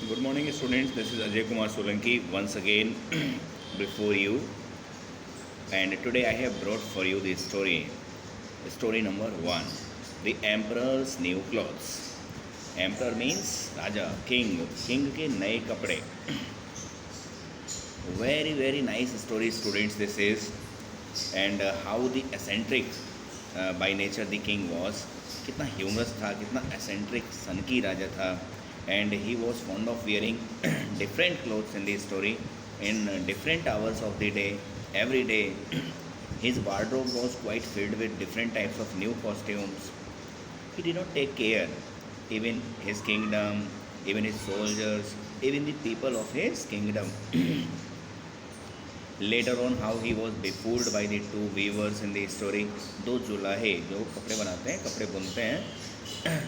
Good morning, students. This is Ajay Kumar Solanki once again before you. And today I have brought for you the story. Story number one, The Emperor's New Clothes. Emperor means Raja, King. King के नए कपड़े. Very nice story, students. This is, and how the eccentric by nature the king was. कितना humorous था, कितना eccentric सनकी राजा था. And he was fond of wearing different clothes in the story in different hours of the day. Every day his wardrobe was quite filled with different types of new costumes. He did not take care, even his kingdom, even his soldiers, even the people of his kingdom. Later on, how he was befooled by the two weavers in the story. दो जुलाहे जो कपड़े बनाते हैं, कपड़े बुनते हैं,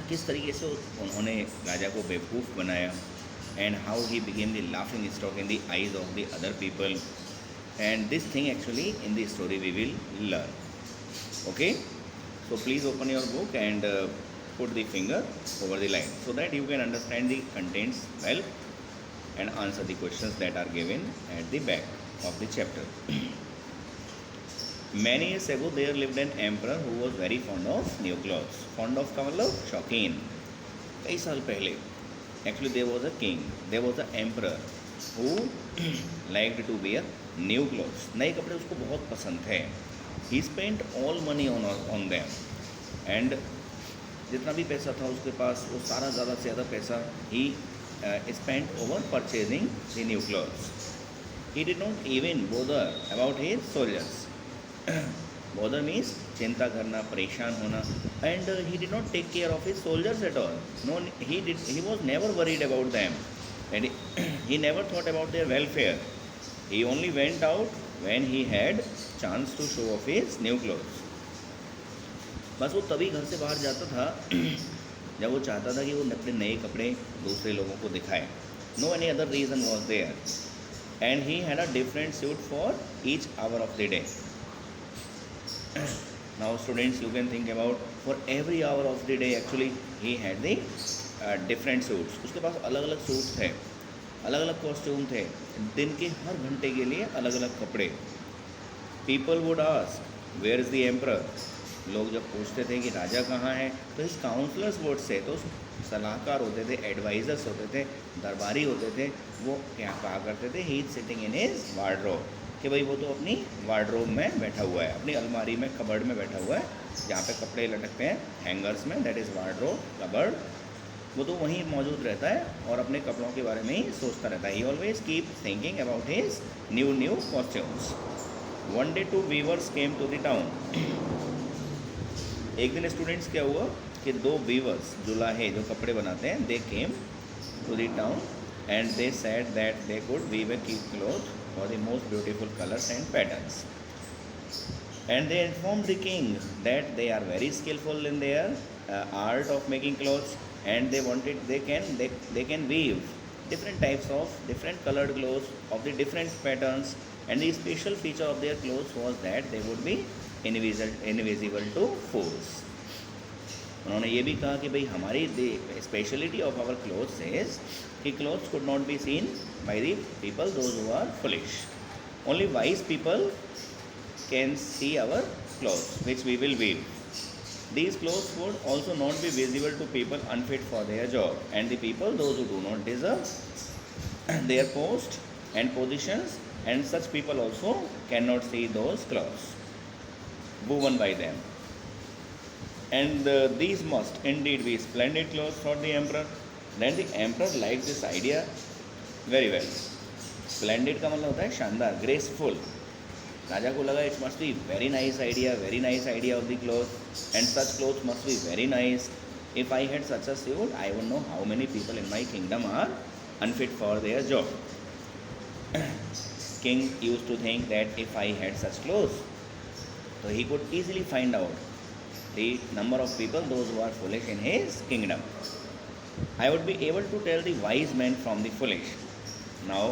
किस तरीके से उन्होंने राजा को बेवकूफ़ बनाया. And how he became the laughing stock in the eyes of the other people. And this thing actually in the story we will learn. Okay, so please open your book and put the finger over the line so that you can understand the contents well and answer the questions that are given at the back of the chapter. Many years ago there lived an emperor who was very fond of new clothes. Fond of का मतलब शौकीन. कई साल पहले actually there was a king, there was an emperor who liked to wear new clothes. नए कपड़े उसको बहुत पसंद थे. He spent all money on them. And जितना भी पैसा था उसके पास वो सारा ज़्यादा से ज़्यादा पैसा he spent over purchasing the new clothes. He did not even bother about his soldiers. Bother means चिंता करना, परेशान होना. And he did not take care of his soldiers at all. No, he was never worried about them. And he never thought about their welfare. He only went out when he had chance to show off his new clothes. बस वो तभी घर से बाहर जाता था जब वो चाहता था कि वो अपने नए कपड़े दूसरे लोगों को दिखाए. No any other reason was there. And he had a different suit for each hour of the day. Now students, you can think about for every hour of the day actually he had the different suits. उसके पास अलग अलग suit थे, अलग अलग costume थे, दिन के हर घंटे के लिए अलग अलग कपड़े. People would ask, where is the emperor? लोग जब पूछते थे कि राजा कहाँ है तो इस काउंसलर्स वोट से, तो सलाहकार होते थे, एडवाइज़र्स होते थे, दरबारी होते थे, वो क्या कहा करते थे, he is sitting in his wardrobe, कि भाई वो तो अपनी वार्डरोब में बैठा हुआ है, अपनी अलमारी में, कबर्ड में बैठा हुआ है, जहाँ पे कपड़े लटकते हैं हैंगर्स में, दैट इज़ वार्डरोब, कबर्ड. वो तो वहीं मौजूद रहता है और अपने कपड़ों के बारे में ही सोचता रहता है. He always keep thinking about his new costumes. One day two weavers came to the town. एक दिन स्टूडेंट्स क्या हुआ कि दो वीवर्स, जुलाहे जो कपड़े बनाते हैं, they came to the town and they said that they could weave a cloth for the most beautiful colours and patterns. And they inform the king that they are very skilful in their art of making clothes and they wanted they can weave different types of different colored clothes of the different patterns. And the special feature of their clothes was that they would be invisible to fools. उन्होंने ये भी कहा कि भाई हमारी the speciality of our clothes is कि clothes could not be seen by the people those who are foolish. Only wise people can see our clothes which we will weave. These clothes would also not be visible to people unfit for their job, and the people those who do not deserve their post and positions, and such people also cannot see those clothes woven by them. And these must indeed be splendid clothes for the emperor. Then the emperor liked this idea very well. Splendid का मतलब होता है शानदार, graceful. राजा को लगा it must be very nice idea of the cloth and such cloth must be very nice. If I had such a suit I would know how many people in my kingdom are unfit for their job. King use to think that if I had such cloth, so he could easily find out the number of people those who are foolish in his kingdom. I would be able to tell the wise men from the foolish. Now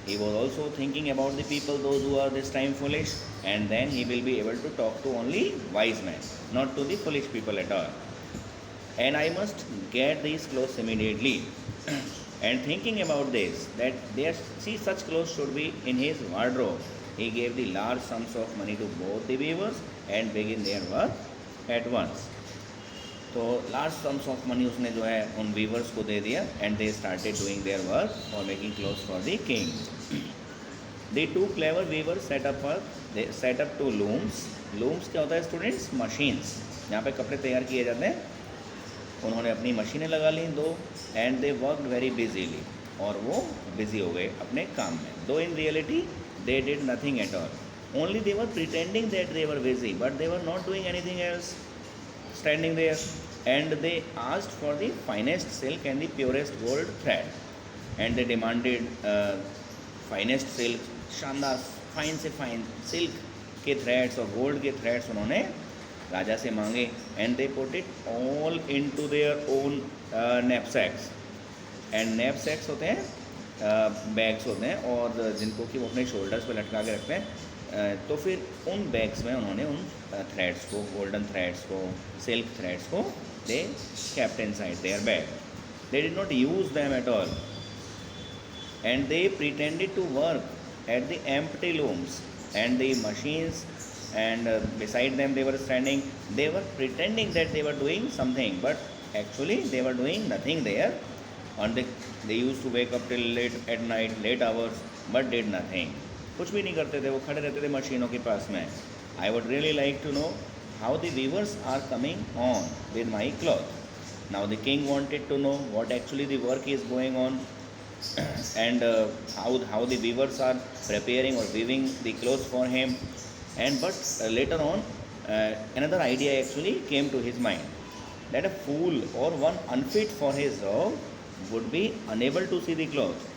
he was also thinking about the people those who are this time foolish, and then he will be able to talk to only wise men, not to the foolish people at all. And I must get these clothes immediately. And thinking about this, that there see such clothes should be in his wardrobe, he gave the large sums of money to both the weavers and begin their work at once. तो large sums of money उसने जो है उन weavers को दे दिया and they started doing their work for making clothes for the king. The two clever weavers set up two looms. Looms क्या होता है स्टूडेंट्स? मशीन्स, जहाँ पे कपड़े तैयार किए जाते हैं. उन्होंने अपनी मशीनें लगा ली दो एंड दे वर्कड वेरी बिजीली, और वो बिजी हो गए अपने काम में. दो इन reality they did nothing at all. Only they were pretending that they were busy but they were not doing anything else, standing there. And they asked for the finest silk and the purest gold thread, and they demanded finest silk, शानदार fine से fine silk के threads और gold के threads उन्होंने राजा से मांगे. And they put it all into their own knapsacks. And knapsacks होते हैं बैग्स होते हैं, और जिनको कि वो अपने शोल्डर्स पे लटका के रखते हैं. तो फिर उन बैग्स में उन्होंने उन थ्रेड्स को, गोल्डन थ्रेड्स को, सिल्क थ्रेड्स को दे kept inside their bag. They did not use them at all, and they pretended to work at the empty looms and the machines, and beside them they were standing. They were pretending that they were doing something, but actually they were doing nothing there. And they used to wake up till late at night, late hours, but did nothing. कुछ भी नहीं करते थे, वो खड़े रहते थे मशीनों के पास में. I would really like to know how the weavers are coming on with my cloth. Now the king wanted to know what actually the work is going on, and how the weavers are preparing or weaving the clothes for him. And but later on another idea actually came to his mind, that a fool or one unfit for his job would be unable to see the clothes,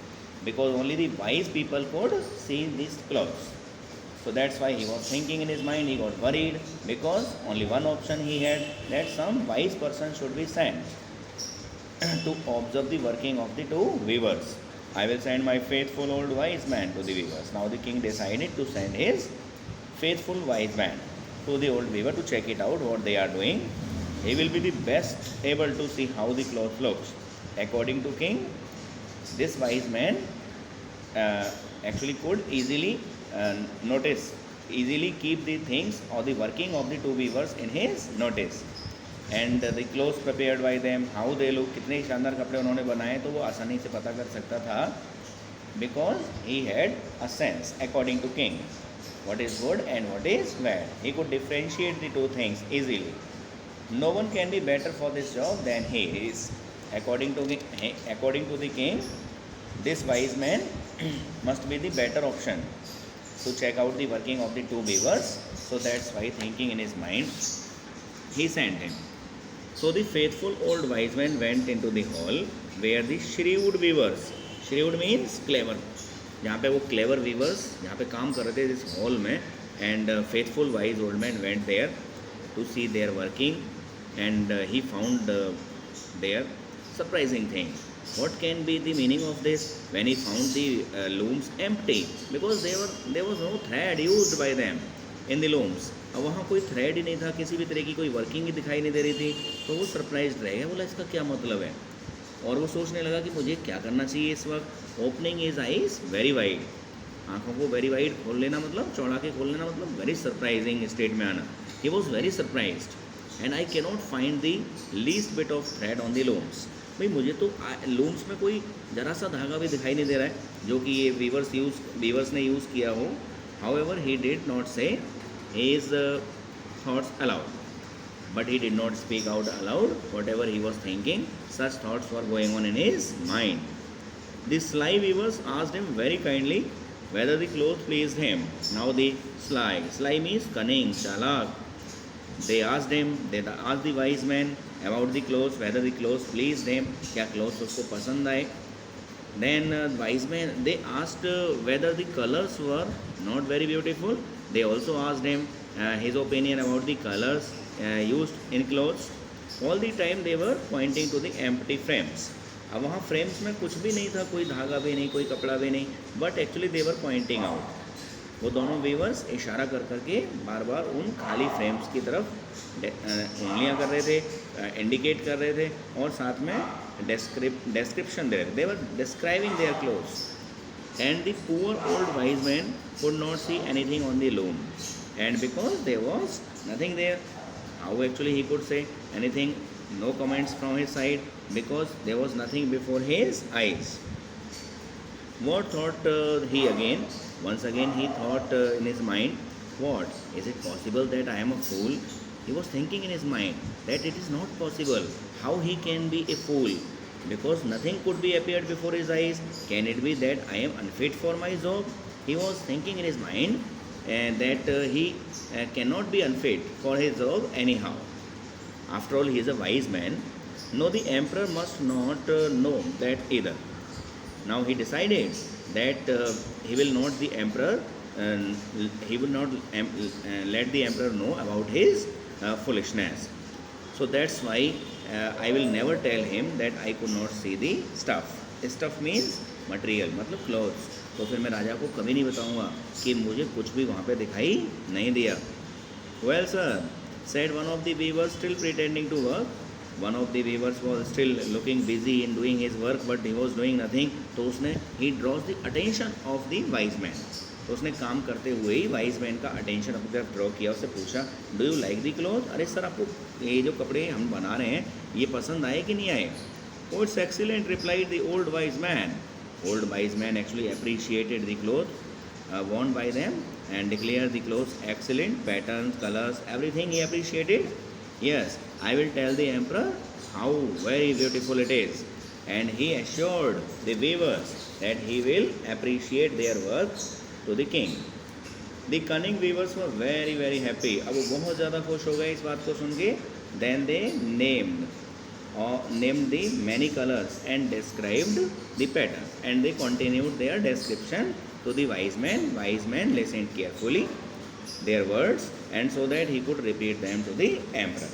because only the wise people could see these clothes. So that's why he was thinking in his mind. He got worried because only one option he had, that some wise person should be sent to observe the working of the two weavers. I will send my faithful old wise man to the weavers. Now the king decided to send his faithful wise man to the old weaver to check it out what they are doing. He will be the best able to see how the cloth looks. According to king, this wise man actually could easily easily keep the things or the working of the two weavers in his notice. And the clothes prepared by them, how they look, कितने शानदार कपड़े उन्होंने बनाए, तो वो आसानी से पता कर सकता था, because he had a sense according to king what is good and what is bad. He could differentiate the two things easily. No one can be better for this job than he is. According to the king, this wise man must be the better option to check out the working of the two weavers. So that's why, thinking in his mind, he sent him. So the faithful old wise man went into the hall where the shrewd weavers, shrewd means clever, जहाँ पे वो clever weavers जहाँ पे काम कर रहे थे इस hall में, and faithful wise old man went there to see their working, and he found their surprising thing. What can be the meaning of this? When he found the looms empty, because there was no thread used by them in the looms. अब वहाँ कोई thread ही नहीं था, किसी भी तरह की कोई वर्किंग ही दिखाई नहीं दे रही थी. तो वो सरप्राइज रह गया, बोला इसका क्या मतलब है, और वो सोचने लगा कि मुझे क्या करना चाहिए इस वक्त. Opening his eyes very wide, आँखों को वेरी वाइड खोल लेना मतलब, चौड़ा के खोल लेना मतलब वेरी सरप्राइजिंग स्टेट में आना. He was very surprised, and I cannot find the least bit of thread on the looms. भाई मुझे तो लूम्स में कोई ज़रा सा धागा भी दिखाई नहीं दे रहा है जो कि ये वीवर्स ने यूज़ किया हो. हाउएवर ही डिड नॉट से his thoughts aloud, but he did not speak out aloud whatever he was thinking. Such thoughts were going on in his mind. The sly weavers asked him very kindly whether the cloth pleased him. Now the sly means cunning, chalak. They asked the wise man about the clothes, whether the clothes pleased him, क्या clothes उसको पसंद आए. Then wise men, they asked whether the colors were not very beautiful. They also asked him his opinion about the colors used in clothes. All the time they were pointing to the empty frames. अब वहाँ frames में कुछ भी नहीं था, कोई धागा भी नहीं, कोई कपड़ा भी नहीं, but actually they were pointing out. वो दोनों वीवर्स इशारा कर करके बार बार उन खाली फ्रेम्स की तरफ उंगलियां कर रहे थे, इंडिकेट कर रहे थे, और साथ में description there. They were describing their clothes. And the poor old wise man could not see anything on the loom. And because there was nothing there, how actually he could say anything? No comments from his side, because there was nothing before his eyes. What thought he again? Once again he thought in his mind, what? Is it possible that I am a fool? He was thinking in his mind that it is not possible. How he can be a fool? Because nothing could be appeared before his eyes. Can it be that I am unfit for my job? He was thinking in his mind that he cannot be unfit for his job anyhow. After all, he is a wise man. No, the emperor must not know that either. Now he decided that he will not the emperor, he will not let the emperor know about his foolishness. So that's why I will never tell him that I could not see the stuff. Stuff means material, मतलब clothes. तो फिर मैं राजा को कभी नहीं बताऊंगा कि मुझे कुछ भी वहाँ पे दिखाई नहीं दिया. Well, sir, said one of the weavers, still pretending to work. One of the weavers was still looking busy in doing his work, but he was doing nothing. तो उसने he draws the attention of the wise man. तो उसने काम करते हुए ही wise man का attention अपनी तरफ ड्रॉ किया. उससे पूछा, do you like the cloth? अरे सर, आपको ये जो कपड़े हम बना रहे हैं ये पसंद आए कि नहीं आए? Oh it's excellent, replied the old wise man. Old wise man actually appreciated the cloth worn by them and declared the clothes excellent, patterns, colors, everything he appreciated. Yes, I will tell the emperor how very beautiful it is. And he assured the weavers that he will appreciate their work to the king. The cunning weavers were very very happy. अब वो बहुत ज़्यादा खुश हो गए इस बात को सुन के. Then they named the many colors and described the pattern, and they continued their description to the wise man. Wise man listened carefully their words, and so that he could repeat them to the emperor.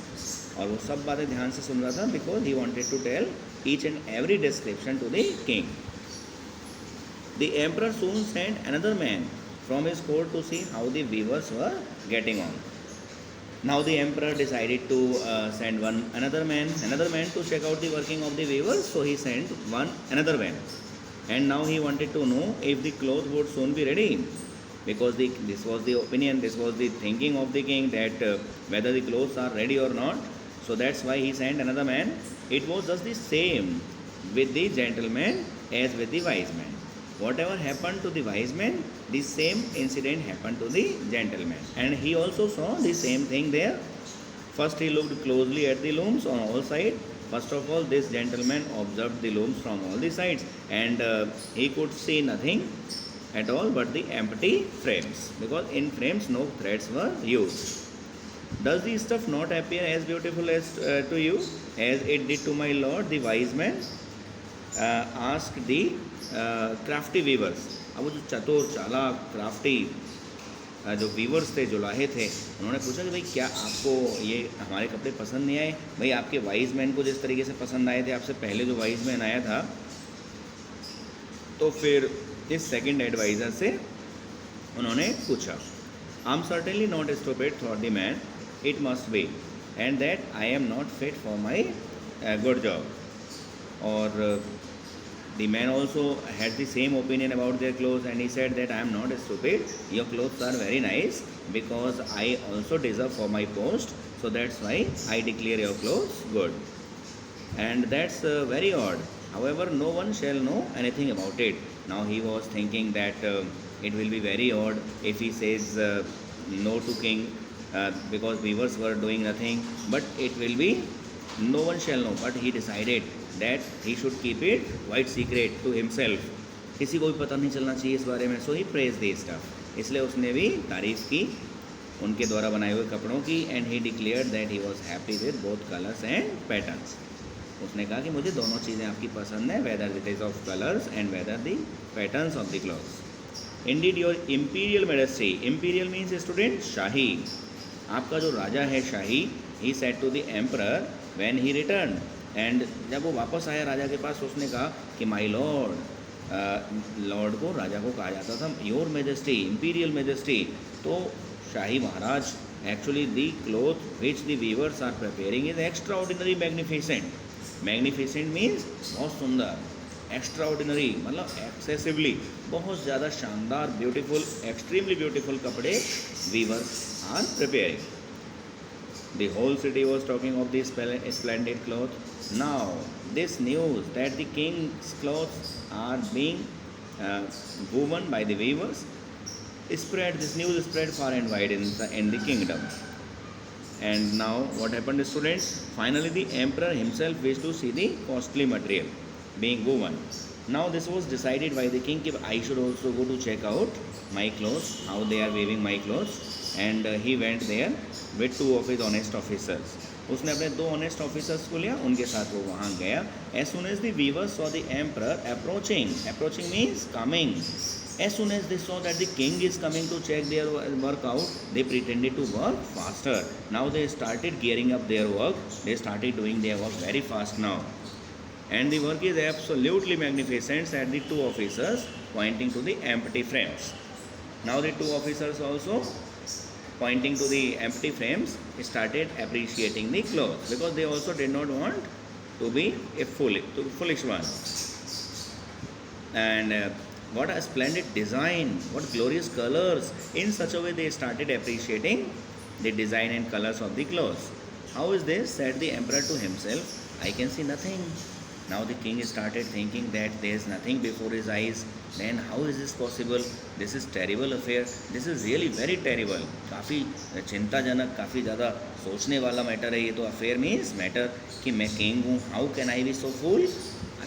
और वो सब बातें ध्यान से सुन रहा था, because he wanted to tell each and every description to the king. The emperor soon sent another man from his court to see how the weavers were getting on. Now the emperor decided to send another man to check out the working of the weavers. So he sent another man, and now he wanted to know if the cloth would soon be ready, because this was the opinion, this was the thinking of the king, that whether the clothes are ready or not. So that's why he sent another man. It was just the same with the gentleman as with the wise man. Whatever happened to the wise man, the same incident happened to the gentleman, and he also saw the same thing there. First he looked closely at the looms on all sides. First of all, this gentleman observed the looms from all the sides, and he could see nothing at all but the empty frames, because in frames no threads were used. Does the stuff not appear as beautiful as to you as it did to my lord the wise man? Asked the crafty weavers. अब वो जो चतुर चालाक crafty जो viewers थे, जो लाहे थे, उन्होंने पूछा कि भाई क्या आपको ये हमारे कपड़े पसंद नहीं आए? भाई आपके वाइज मैन को जिस तरीके से पसंद आए थे, आपसे पहले जो वाइज मैन आया था, तो फिर इस सेकंड एडवाइज़र से उन्होंने पूछा. I am certainly not stupid, thought the man, it must B, and that I am not fit for my good job. और the man also had the same opinion about their clothes, and he said that I am not stupid, your clothes are very nice, because I also deserve for my post, so that's why I declare your clothes good. And that's very odd. However, no one shall know anything about it. Now he was thinking that it will be very odd if he says no to king, because weavers were doing nothing, but it will be no one shall know. But he decided that he should keep it quite secret to himself. किसी को भी पता नहीं चलना चाहिए इस बारे में. So he praised the stuff. इसलिए उसने भी तारीफ़ की उनके द्वारा बनाए हुए कपड़ों की. And he declared that he was happy with both colors and patterns. उसने कहा कि मुझे दोनों चीज़ें आपकी पसंद है, whether it is of colors and whether the patterns of the clothes. Indeed, your imperial majesty. Imperial means student शाही. आपका जो राजा है शाही. He said to the emperor when he returned. And जब वो वापस आया राजा के पास, उसने कहा कि माई लॉर्ड, लॉर्ड को राजा को कहा जाता था योर मेजेस्टी, इंपीरियल मेजेस्टी. तो शाही महाराज, actually the cloth which the weavers are preparing is extraordinary magnificent. Magnificent means बहुत सुंदर, एक्स्ट्रा ऑर्डिनरी मतलब एक्सेसिवली बहुत ज़्यादा शानदार, ब्यूटीफुल, एक्सट्रीमली ब्यूटीफुल कपड़े weavers are preparing. The whole city was talking of this splendid cloth. Now, this news that the king's clothes are being woven by the weavers this news spread far and wide in the kingdom. And now, what happened, students? Finally, the emperor himself wished to see the costly material being woven. Now, this was decided by the king that I should also go to check out my clothes, how they are weaving my clothes. And he went there with two of his honest officers. उसने अपने दो honest officers को लिया, उनके साथ वो वहाँ गया. As soon as the weavers saw the emperor approaching means coming. As soon as they saw that the king is coming to check their work out, they pretended to work faster. Now they started gearing up their work. They started doing their work very fast now. And the work is absolutely magnificent, said the two officers, pointing to the empty frames. Now the two officers also, pointing to the empty frames, started appreciating the clothes, because they also did not want to be a foolish one. And what a splendid design, what glorious colors. In such a way they started appreciating the design and colors of the clothes. How is this? Said the emperor to himself, I can see nothing. Now the king started thinking that there is nothing before his eyes. Then how is this possible? This is terrible affair. This is really very terrible. काफ़ी चिंताजनक, काफ़ी ज़्यादा सोचने वाला matter है ये तो. Affair means matter कि मैं किंग हूँ. How can I be so fool?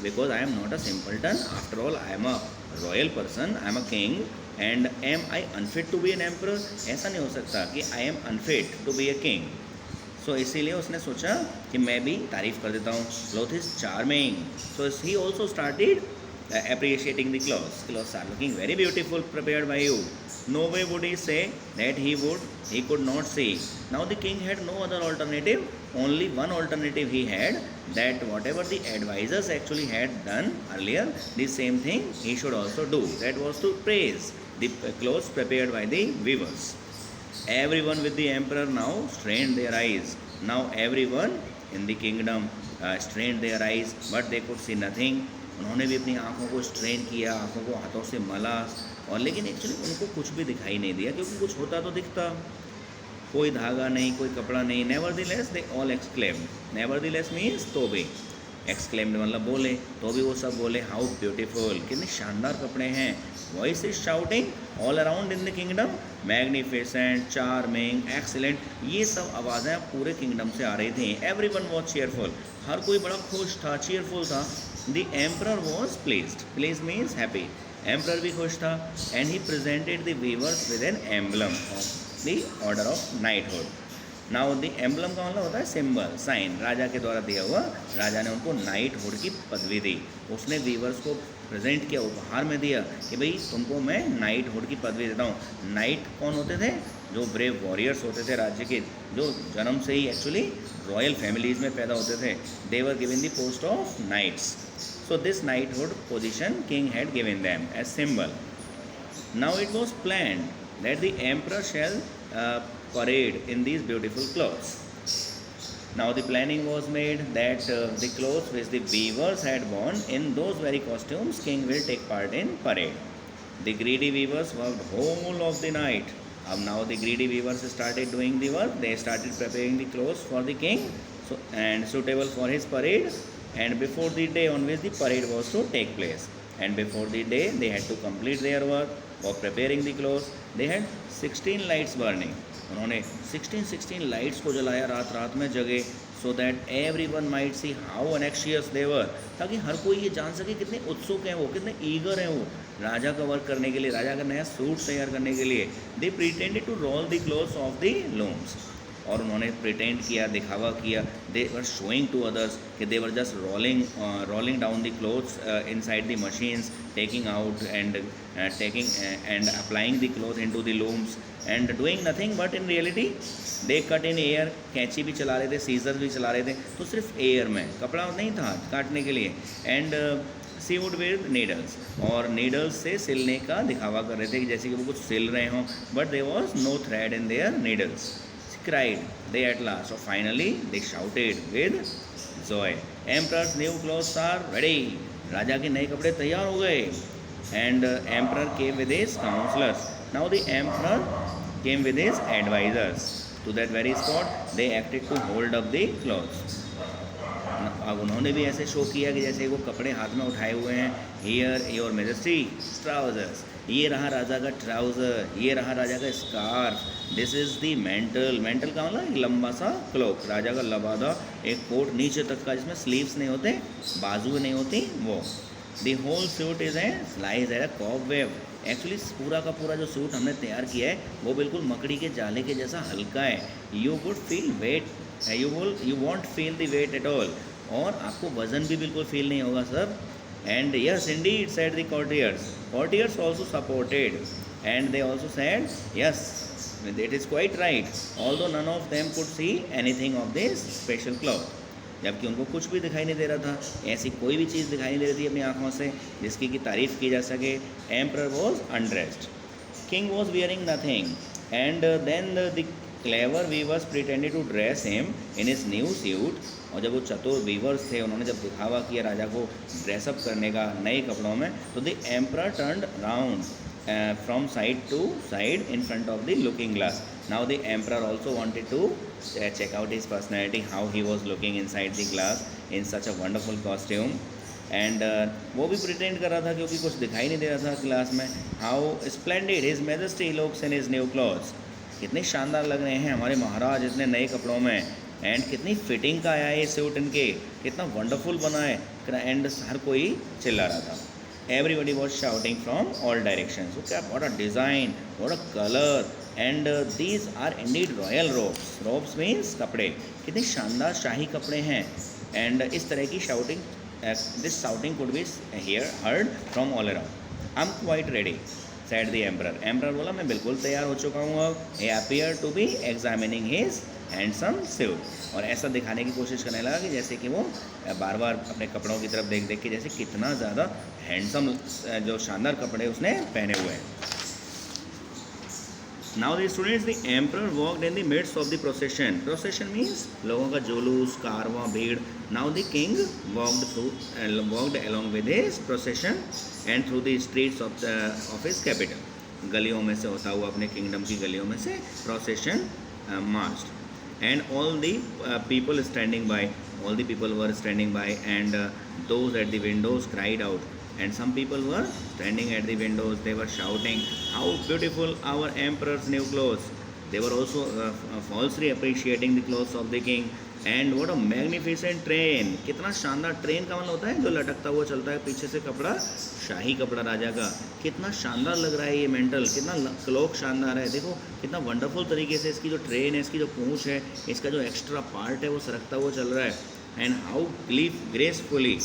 Because I am not a simpleton. After all I am a royal person, I am a king. And am I unfit to be an emperor? ऐसा नहीं हो सकता कि I am unfit to be a king. So इसीलिए उसने सोचा कि मैं भी तारीफ़ कर देता हूँ. Cloth is charming. So he also started appreciating the clothes. Clothes are looking very beautiful, prepared by you. No way would he say that he could not see. Now the king had no other alternative. Only one alternative he had, that whatever the advisors actually had done earlier, the same thing he should also do. That was to praise the clothes prepared by the weavers. Everyone with the emperor now strained their eyes. Now everyone in the kingdom strained their eyes, but they could see nothing. उन्होंने भी अपनी आँखों को strain किया, आँखों को हाथों से मला, और लेकिन एक्चुअली उनको कुछ भी दिखाई नहीं दिया, क्योंकि कुछ होता तो दिखता. कोई धागा नहीं, कोई कपड़ा नहीं. नेवरदीलेस दे ऑल एक्सक्लेम्ड. नेवरदीलेस मीन्स तो भी, एक्सक्लेम्ड मतलब बोले, तो भी वो सब बोले हाउ ब्यूटीफुल, कितने शानदार कपड़े हैं. Voice is shouting all around in the kingdom, magnificent, charming, excellent. ये सब आवाज़ें पूरे किंगडम से आ रही थी. Everyone was cheerful. हर कोई बड़ा खुश था, चीयरफुल था. The emperor was pleased. Pleased means happy. Emperor भी खुश था. And he presented the weavers with an emblem of the order of knighthood. Now the emblem का मतलब होता है symbol, sign. राजा के द्वारा दिया हुआ. राजा ने उनको knighthood की पदवी दी. उसने weavers को प्रेजेंट किया, उपहार में दिया कि भाई तुमको मैं नाइटहुड की पदवी देता हूँ. नाइट कौन होते थे? जो ब्रेव वॉरियर्स होते थे राज्य के, जो जन्म से ही एक्चुअली रॉयल फैमिलीज़ में पैदा होते थे. They were given the post of knights. So this knighthood position king had given them as symbol. Now it was planned that the emperor shall parade in these beautiful clothes. Now the planning was made that the clothes which the weavers had worn, in those very costumes king will take part in parade. The greedy weavers worked whole of the night. Now the greedy weavers started doing the work. They started preparing the clothes for the king, and suitable for his parade, and before the day on which the parade was to take place. And before the day they had to complete their work of preparing the clothes. They had 16 lights burning. उन्होंने 16 lights को जलाया रात रात में जगे, so that every one might see how anxious they were, ताकि हर कोई ये जान सके कितने उत्सुक हैं वो, कितने ईगर हैं वो राजा का वर्क करने के लिए, राजा का नया सूट तैयार करने के लिए. They pretended to roll the clothes off the looms. और उन्होंने प्रिटेंड किया, दिखावा किया. They were showing to others कि they were just rolling down the clothes inside the machines, taking out and and applying the cloth into the looms and doing nothing, but in reality they cut in air. कैंची भी चला रहे थे, scissor भी चला रहे थे, तो सिर्फ एयर में, कपड़ा नहीं था काटने के लिए. एंड सीवुड विद नीडल्स, और नीडल्स से सिलने का दिखावा कर रहे थे कि जैसे कि वो कुछ सिल रहे हों, but there was no thread in their needles. Cried they at last, or finally they shouted with joy. Emperor's new clothes are ready. राजा के नए कपड़े तैयार हो गए. And emperor came with his counselors. Now the emperor came with his advisors. To that very spot, they acted to hold up the clothes. अब उन्होंने भी ऐसे शो किया कि जैसे वो कपड़े हाथ में उठाए हुए हैं. हियर योर मेजेस्टी ट्राउजर्स, ये रहा राजा का ट्राउज़र, ये रहा राजा का scarf. This is the mental. Mental का मतलब एक लंबा सा क्लोक, राजा का लबादा एक कोट नीचे तक का जिसमें स्लीव्स नहीं होते, बाजू नहीं होती वो. The whole suit is a slice at a cobweb. Actually पूरा का पूरा जो सूट हमने तैयार किया है वो बिल्कुल मकड़ी के जाले के जैसा हल्का है. You would feel weight, you won't feel the weight at all. और आपको वज़न भी बिल्कुल फील नहीं होगा sir. And yes indeed said the courtiers. Courtiers also supported and they also said yes, it is quite right, although none of them could see anything of this special cloth. जबकि उनको कुछ भी दिखाई नहीं दे रहा था, ऐसी कोई भी चीज़ दिखाई नहीं दे रही थी अपनी आँखों से जिसकी की तारीफ़ की जा सके. Emperor was undressed. King was wearing nothing. And then the clever weavers pretended to dress him in his new suit. और जब वो चतुर वीवर्स थे उन्होंने जब दिखावा किया राजा को ड्रेसअप करने का नए कपड़ों में, तो the emperor turned round from side to side in front of the looking glass. Now the emperor also wanted to check out his personality, how he was looking inside the glass in such a wonderful costume. And वो भी pretend कर रहा था क्योंकि कुछ दिखाई नहीं दे रहा था क्लास में. How splendid his majesty looks in his new clothes. कितने शानदार लग रहे हैं हमारे महाराज इतने नए कपड़ों में. एंड कितनी फिटिंग का आया है ये सूट इनके, कितना वंडरफुल बना है. एंड हर कोई चिल्ला रहा था. Everybody was shouting from all direction. क्या what a design, what a colour. And these are indeed royal robes. Robes means कपड़े, कितने शानदार शाही कपड़े हैं. एंड इस तरह की shouting, this shouting could be here heard from all around. I am quite ready said the emperor. Emperor बोला मैं बिल्कुल तैयार हो चुका हूँ अब. he appeared to be examining his handsome suit. और ऐसा दिखाने की कोशिश करने लगा कि जैसे कि वो बार बार अपने कपड़ों की तरफ देख देख के जैसे कितना ज़्यादा हैंडसम जो शानदार कपड़े उसने पहने हुए हैं. Now the students, the emperor walked in the midst of the procession. Procession means लोगों का जुलूस, कारवां, भीड़. Now the king walked along with his procession and through the streets of his capital. गलियों में से होता हुआ अपने किंगडम की गलियों में से procession marched. And all the people standing by, all the people were standing by, and those at the windows cried out. And some people were standing at the windows, they were shouting, how beautiful our emperor's new clothes. They were also falsely appreciating the clothes of the king. And what a magnificent train. कितना शानदार train का मतलब होता है जो लटकता हुआ चलता है पीछे से कपड़ा, शाही कपड़ा राजा का. कितना शानदार लग रहा है ये मेंटल, कितना क्लोक शानदार है. देखो कितना वंडरफुल तरीके से इसकी जो ट्रेन है, इसकी जो पूंछ है, इसका जो एक्स्ट्रा पार्ट है वो सरकता हुआ चल रहा है. And how gracefully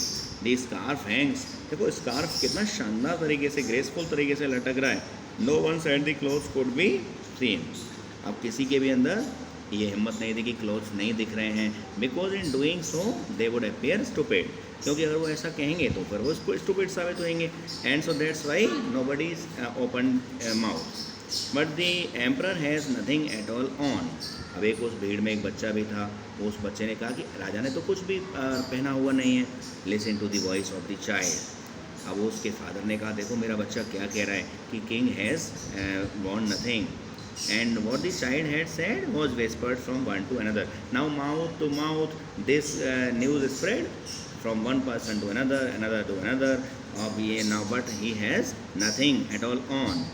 the scarf Hanks. देखो स्कार्फ कितना शानदार तरीके से, ग्रेसफुल तरीके से लटक रहा है. No one side the clothes could be seen. अब किसी के भी अंदर ये हिम्मत नहीं थी कि क्लोथ्स नहीं दिख रहे हैं. Because in doing so they would appear stupid. क्योंकि अगर वो ऐसा कहेंगे तो फिर वो स्टूपिड साबित होंगे. And so that's why nobody open mouth. But the emperor has nothing at all on. अब एक उस भीड़ में एक बच्चा भी था. उस बच्चे ने कहा कि राजा ने तो कुछ भी पहना हुआ नहीं है. Listen to the voice of the child. अब उसके फादर ने कहा देखो मेरा बच्चा क्या कह रहा है कि king has won nothing. And what the child had said was whispered from one to another. Now mouth to mouth this news spread from one person to another, another to another. Now but he has nothing at all on.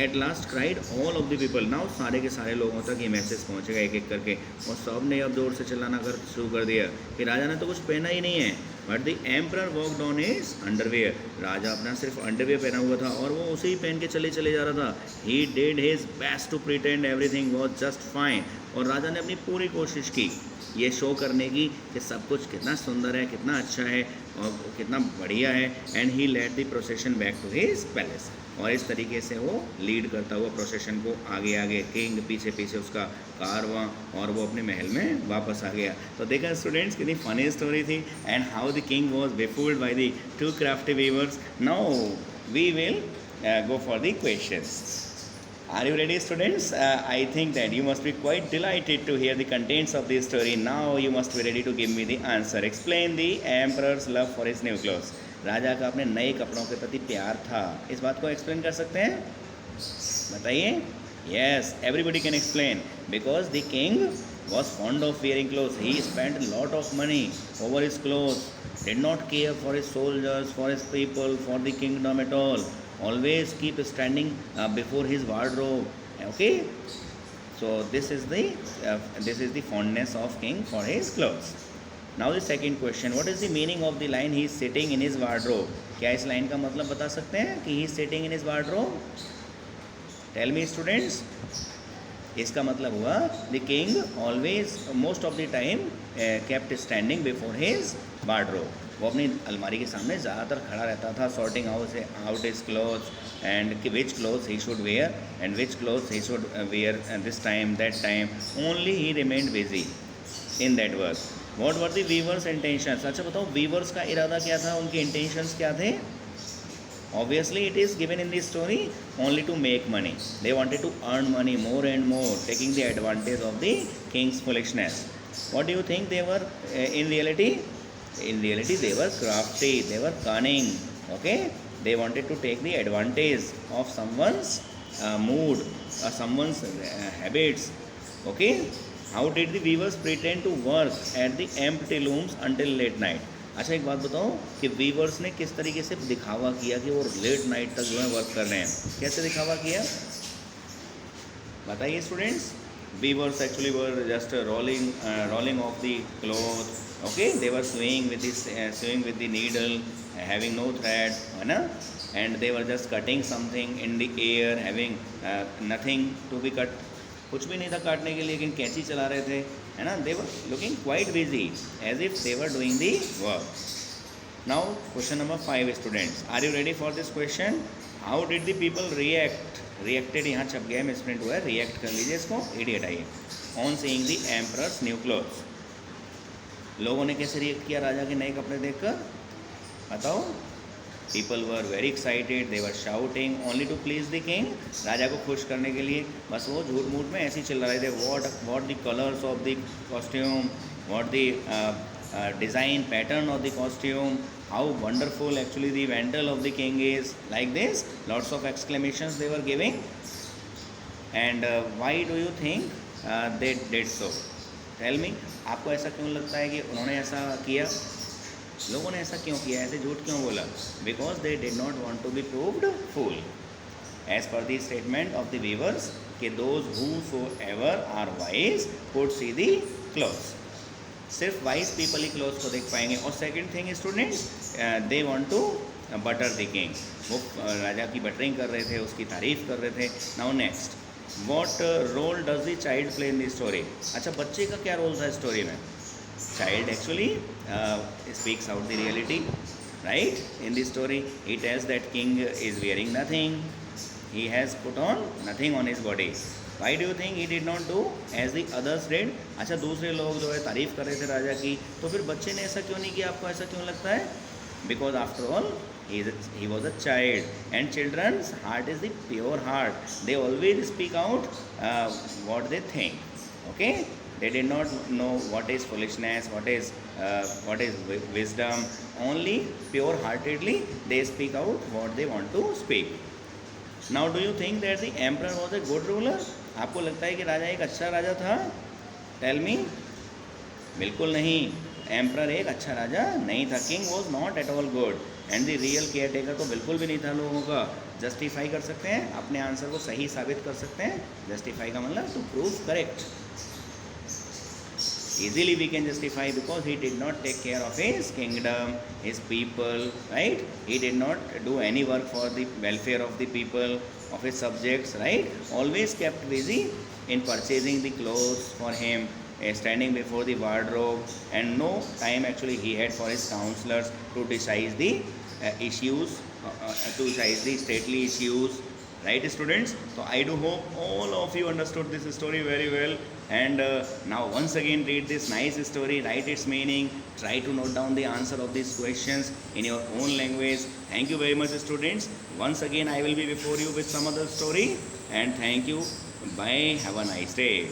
At last cried all of the people. Now सारे के सारे लोगों तक ये message पहुँचेगा एक एक करके. और सब ने अब जोर से चिल्लाना शुरू कर दिया कि राजा ने तो कुछ पहना ही नहीं है. But the emperor walked on his underwear. राजा अपना सिर्फ अंडरवेयर पहना हुआ था और वो उसे ही पहन के चले जा रहा था. He did his best to pretend everything was just fine. और राजा ने अपनी पूरी कोशिश की ये शो करने की कि सब कुछ कितना सुंदर है, कितना अच्छा है और कितना बढ़िया है. And he led the procession back to his palace. और इस तरीके से वो लीड करता हुआ प्रोसेशन को आगे आगे, किंग पीछे पीछे उसका कारवां, और वो अपने महल में वापस आ गया. तो देखा स्टूडेंट्स कितनी फनी स्टोरी थी. And how the king was befooled by the two crafty weavers. Now we will go for the questions. Are you ready, students? I think that you must be quite delighted to hear the contents of this story. Now you must be ready to give me the answer. Explain the emperor's love for his new clothes. राजा का अपने नए कपड़ों के प्रति प्यार था, इस बात को एक्सप्लेन कर सकते हैं? बताइए. Yes, everybody can explain. Because the king was fond of wearing clothes. He spent a lot of money over his clothes. Did not care for his soldiers, for his people, for the kingdom at all. Always keep standing before his wardrobe. Okay. So this is the fondness of king for his clothes. Now the second question. What is the meaning of the line he is sitting in his wardrobe? क्या इस line का मतलब बता सकते हैं कि he is sitting in his wardrobe? Tell me, students. इसका मतलब हुआ the king always most of the time kept standing before his wardrobe. वो अपनी अलमारी के सामने ज़्यादातर खड़ा रहता था, sorting out his clothes and which clothes he should wear and which clothes he should wear this time, that time. Only he remained busy in that work. What were the weavers' intentions? अच्छा बताओ, weavers का इरादा क्या था, उनके intentions क्या थे? Obviously, it is given in this story only to make money. They wanted to earn money more and more, taking the advantage of the king's foolishness. What do you think they were in reality? In reality, they were crafty, they were cunning. Okay, they wanted to take the advantage of someone's mood or someone's habits. Okay, how did the weavers pretend to work at the empty looms until late night? अच्छा एक बात बताओ कि viewers ने किस तरीके से दिखावा किया कि वो लेट नाइट तक जो है वर्क कर रहे हैं, कैसे दिखावा किया बताइए students. Weavers actually were just rolling off the cloth. Okay, they were swing with the needle, having no thread, है ना, and they were just cutting something in the air, having nothing to be cut. कुछ भी नहीं था काटने के लिए, लेकिन कैंची चला रहे थे, है ना. They were looking quite busy as if they were doing the work. Now question number 5 students, are you ready for this question? How did the people reacted यहाँ छप गया, मिसप्रिंट हुआ है, रिएक्ट कर लीजिए इसको, इडियट आइए. On seeing the emperors new clothes. लोगों ने कैसे रिएक्ट किया राजा के नए कपड़े देखकर, बताओ. People were very excited, they were shouting only to please the king. राजा को खुश करने के लिए बस वो झूठ मूठ में ऐसे ही चिल्ला रहे थे. what the colors of the costume, what the design pattern of the costume, how wonderful actually the mantle of the king is, like this, lots of exclamations they were giving. And why do you think they did so? Tell me, आपको ऐसा क्यों लगता है कि उन्होंने ऐसा किया, लोगों ने ऐसा क्यों किया, ऐसे झूठ क्यों बोला? Because they did not want to be proved fool. As per the statement of the weavers कि those who so ever are wise could see the clothes. सिर्फ वाइज पीपल ही क्लोथ्स को देख पाएंगे. और second thing students, they want to butter the king. वो राजा की बटरिंग कर रहे थे, उसकी तारीफ कर रहे थे. Now next, what role does the child play in the story? अच्छा, बच्चे का क्या रोल था स्टोरी में? Child actually speaks out the reality, right? In this story, he tells that king is wearing nothing. He has put on nothing on his body. Why do you think he did not do as the others did? अच्छा, दूसरे लोग जो है तारीफ कर रहे थे राजा की, तो फिर बच्चे ने ऐसा क्यों नहीं किया? आपको ऐसा क्यों लगता है? Because after all, he was a child, and children's heart is the pure heart. They always speak out what they think. Okay. They did not know what is foolishness, what is wisdom. Only pure-heartedly they speak out what they want to speak. Now, do you think that the emperor was a good ruler? आपको लगता है कि राजा एक अच्छा राजा था? Tell me. बिल्कुल नहीं. Emperor एक अच्छा राजा नहीं था. King was not at all good, and the real care taker तो बिल्कुल भी नहीं था लोगों का. जस्टिफाई कर सकते हैं, अपने आंसर को सही साबित कर सकते हैं. जस्टिफाई का मतलब to prove correct. Easily we can justify, because he did not take care of his kingdom, his people, right? He did not do any work for the welfare of the people, of his subjects, right? Always kept busy in purchasing the clothes for him, standing before the wardrobe, and no time actually he had for his counselors to decide the issues, to decide the stately issues. Right, students? So I do hope all of you understood this story very well. And now once again read this nice story, write its meaning, try to note down the answer of these questions in your own language. Thank you very much, students. Once again I will be before you with some other story. and thank you. Bye. Have a nice day.